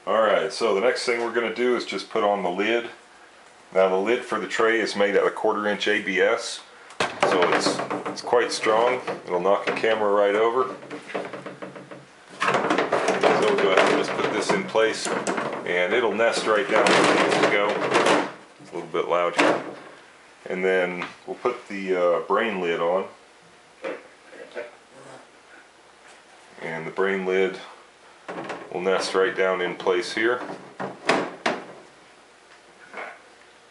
Alright, so the next thing we're going to do is just put on the lid. Now the lid for the tray is made out of 1/4" ABS, so it's quite strong. It'll knock the camera right over. So we'll go ahead and just put this in place, and it'll nest right down where it needs to go. It's a little bit loud here. And then we'll put the brain lid on. And the brain lid will nest right down in place here. And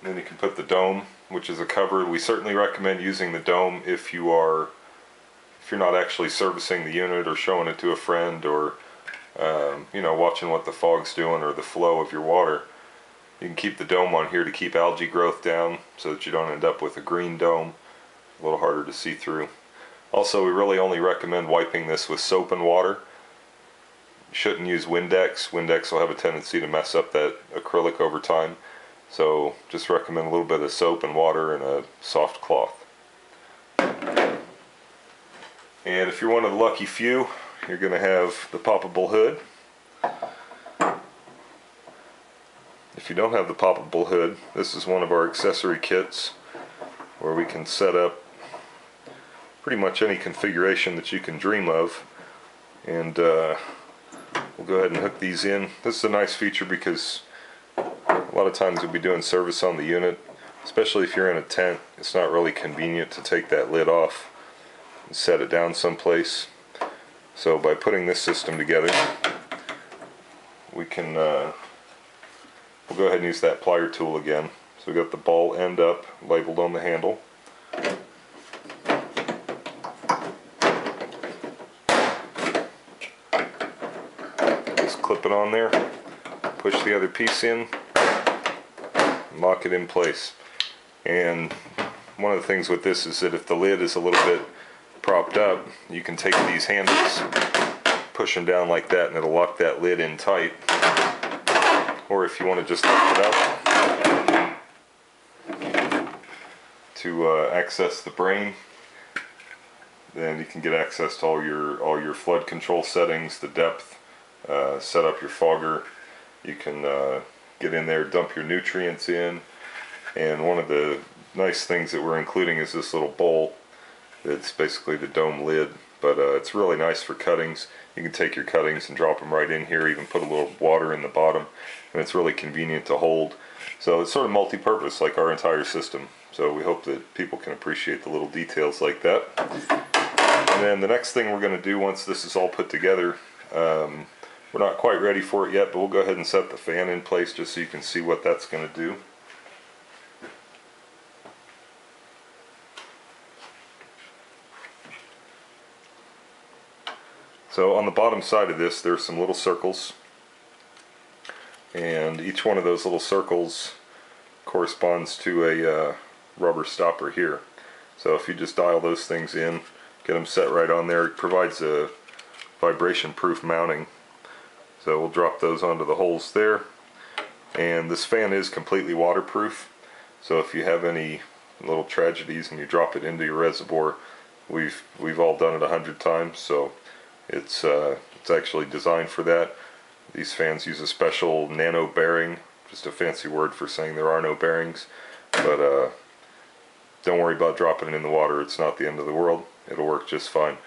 then you can put the dome, which is a cover. We certainly recommend using the dome if you're not actually servicing the unit or showing it to a friend, or you know, watching what the fog's doing or the flow of your water. You can keep the dome on here to keep algae growth down so that you don't end up with a green dome, a little harder to see through. Also, we really only recommend wiping this with soap and water. You shouldn't use Windex. Windex will have a tendency to mess up that acrylic over time. So just recommend a little bit of soap and water and a soft cloth. And if you're one of the lucky few, you're going to have the poppable hood. If you don't have the poppable hood, this is one of our accessory kits where we can set up pretty much any configuration that you can dream of. And we'll go ahead and hook these in. This is a nice feature because a lot of times we'll be doing service on the unit, especially if you're in a tent. It's not really convenient to take that lid off and set it down someplace. So by putting this system together, we can we'll go ahead and use that plier tool again. So we got the ball end up labeled on the handle. Just clip it on there, push the other piece in, and lock it in place. And one of the things with this is that if the lid is a little bit propped up, you can take these handles, push them down like that, and it'll lock that lid in tight. Or if you want to just lift it up to access the brain, then you can get access to all your flood control settings, the depth, set up your fogger. You can get in there, dump your nutrients in, and one of the nice things that we're including is this little bowl. It's basically the dome lid, but it's really nice for cuttings. You can take your cuttings and drop them right in here, even put a little water in the bottom, and it's really convenient to hold. So it's sort of multi-purpose like our entire system. So we hope that people can appreciate the little details like that. And then the next thing we're going to do once this is all put together, we're not quite ready for it yet, but we'll go ahead and set the fan in place just so you can see what that's going to do. So on the bottom side of this, there's some little circles, and each one of those little circles corresponds to a rubber stopper here. So if you just dial those things in, get them set right on there, it provides a vibration-proof mounting. So we'll drop those onto the holes there. And this fan is completely waterproof, so if you have any little tragedies and you drop it into your reservoir, we've all done it 100 times, so it's actually designed for that. These fans use a special nano bearing, just a fancy word for saying there are no bearings, but don't worry about dropping it in the water. It's not the end of the world. It'll work just fine.